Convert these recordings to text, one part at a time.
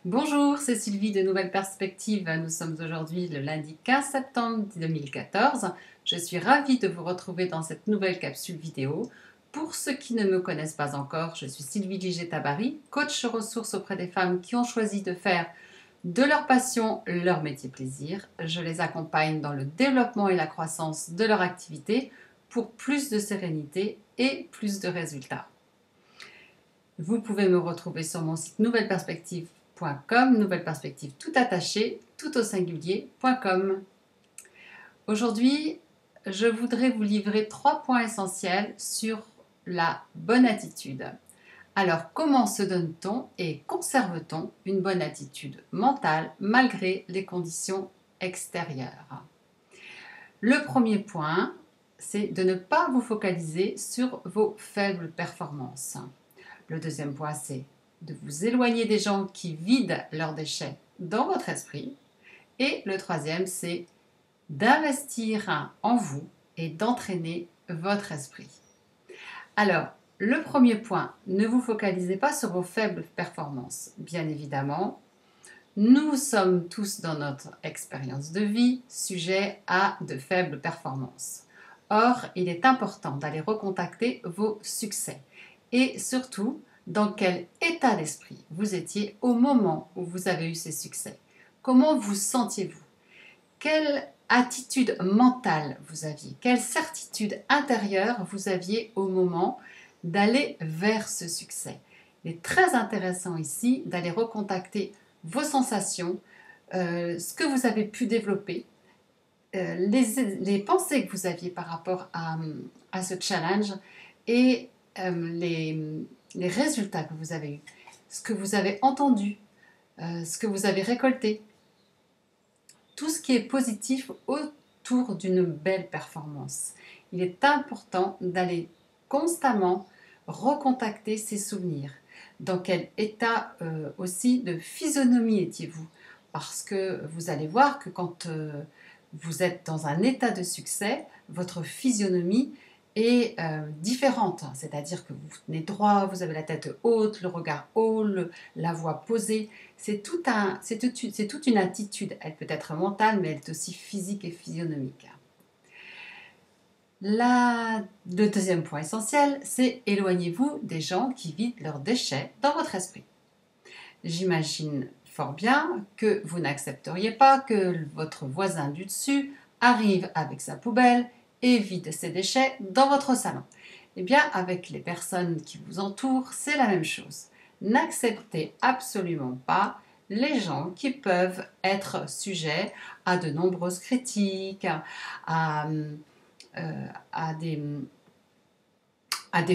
Bonjour, c'est Sylvie de Nouvelles Perspectives. Nous sommes aujourd'hui le lundi 15 septembre 2014. Je suis ravie de vous retrouver dans cette nouvelle capsule vidéo. Pour ceux qui ne me connaissent pas encore, je suis Sylvie Ligé-Tabary, coach ressources auprès des femmes qui ont choisi de faire de leur passion leur métier plaisir. Je les accompagne dans le développement et la croissance de leur activité pour plus de sérénité et plus de résultats. Vous pouvez me retrouver sur mon site nouvelleperspective.com, Nouvelle Perspective tout attaché, tout au singulier.com. Aujourd'hui, je voudrais vous livrer 3 points essentiels sur la bonne attitude. Alors, comment se donne-t-on et conserve-t-on une bonne attitude mentale malgré les conditions extérieures? Le premier point, c'est de ne pas vous focaliser sur vos faibles performances. Le deuxième point, c'est de vous éloigner des gens qui vident leurs déchets dans votre esprit. Et le troisième, c'est d'investir en vous et d'entraîner votre esprit. Alors, le premier point, ne vous focalisez pas sur vos faibles performances. Bien évidemment, nous sommes tous dans notre expérience de vie sujets à de faibles performances. Or, il est important d'aller recontacter vos succès et surtout dans quel état d'esprit vous étiez au moment où vous avez eu ces succès. Comment vous sentiez-vous? Quelle attitude mentale vous aviez? Quelle certitude intérieure vous aviez au moment d'aller vers ce succès? Il est très intéressant ici d'aller recontacter vos sensations, ce que vous avez pu développer, les pensées que vous aviez par rapport à ce challenge et les résultats que vous avez eus, ce que vous avez entendu, ce que vous avez récolté. Tout ce qui est positif autour d'une belle performance. Il est important d'aller constamment recontacter ces souvenirs. Dans quel état aussi de physionomie étiez-vous? Parce que vous allez voir que quand vous êtes dans un état de succès, votre physionomie est différente. C'est-à-dire que vous tenez droit, vous avez la tête haute, le regard haut, la voix posée. C'est toute une attitude. Elle peut être mentale, mais elle est aussi physique et physionomique. Le deuxième point essentiel, c'est éloignez-vous des gens qui vident leurs déchets dans votre esprit. J'imagine fort bien que vous n'accepteriez pas que votre voisin du dessus arrive avec sa poubelle et vide ses déchets dans votre salon. Eh bien, avec les personnes qui vous entourent, c'est la même chose. N'acceptez absolument pas les gens qui peuvent être sujets à de nombreuses critiques, à des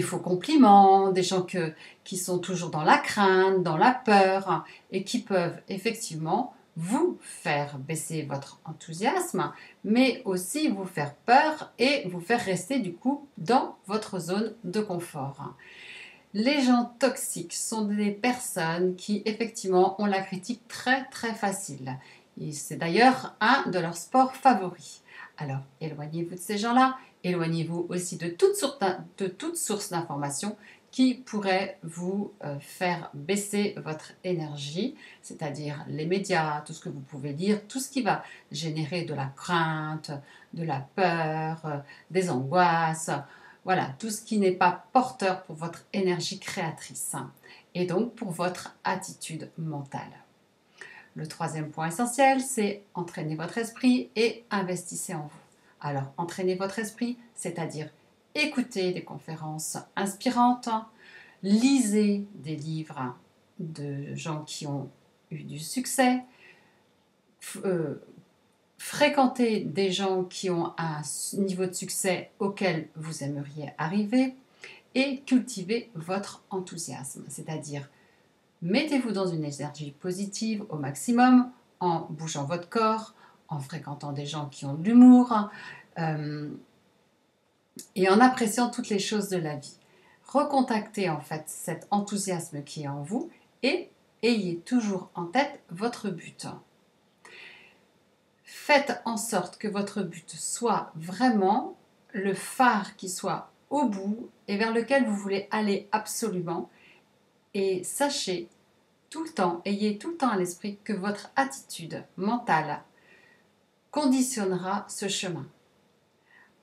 faux compliments, des gens qui sont toujours dans la crainte, dans la peur et qui peuvent effectivement vous faire baisser votre enthousiasme, mais aussi vous faire peur et vous faire rester du coup dans votre zone de confort. Les gens toxiques sont des personnes qui effectivement ont la critique très très facile. C'est d'ailleurs un de leurs sports favoris. Alors éloignez-vous de ces gens-là, éloignez-vous aussi de toute source d'information qui pourrait vous faire baisser votre énergie, c'est-à-dire les médias, tout ce que vous pouvez lire, tout ce qui va générer de la crainte, de la peur, des angoisses. Voilà, tout ce qui n'est pas porteur pour votre énergie créatrice et donc pour votre attitude mentale. Le troisième point essentiel, c'est entraîner votre esprit et investissez en vous. Alors, entraînez votre esprit, c'est-à-dire écoutez des conférences inspirantes, lisez des livres de gens qui ont eu du succès, fréquentez des gens qui ont un niveau de succès auquel vous aimeriez arriver et cultivez votre enthousiasme, c'est-à-dire mettez-vous dans une énergie positive au maximum en bougeant votre corps, en fréquentant des gens qui ont de l'humour et en appréciant toutes les choses de la vie. Recontactez en fait cet enthousiasme qui est en vous et ayez toujours en tête votre but. Faites en sorte que votre but soit vraiment le phare qui soit au bout et vers lequel vous voulez aller absolument. Et sachez tout le temps, ayez tout le temps à l'esprit que votre attitude mentale conditionnera ce chemin.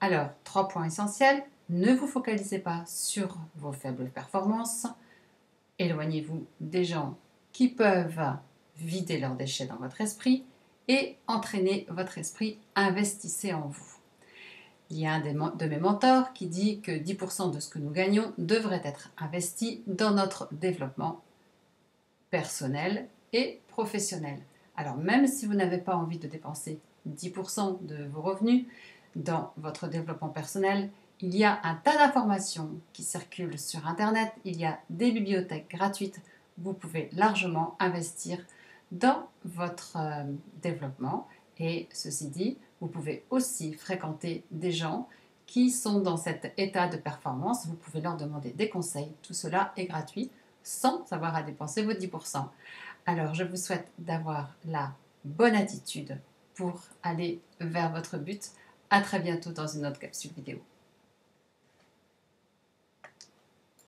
Alors, 3 points essentiels. Ne vous focalisez pas sur vos faibles performances. Éloignez-vous des gens qui peuvent vider leurs déchets dans votre esprit et entraînez votre esprit. Investissez en vous. Il y a un de mes mentors qui dit que 10% de ce que nous gagnons devrait être investi dans notre développement personnel et professionnel. Alors même si vous n'avez pas envie de dépenser 10% de vos revenus dans votre développement personnel, il y a un tas d'informations qui circulent sur Internet, il y a des bibliothèques gratuites, vous pouvez largement investir dans votre développement. Et ceci dit, vous pouvez aussi fréquenter des gens qui sont dans cet état de performance. Vous pouvez leur demander des conseils. Tout cela est gratuit sans avoir à dépenser vos 10%. Alors, je vous souhaite d'avoir la bonne attitude pour aller vers votre but. À très bientôt dans une autre capsule vidéo.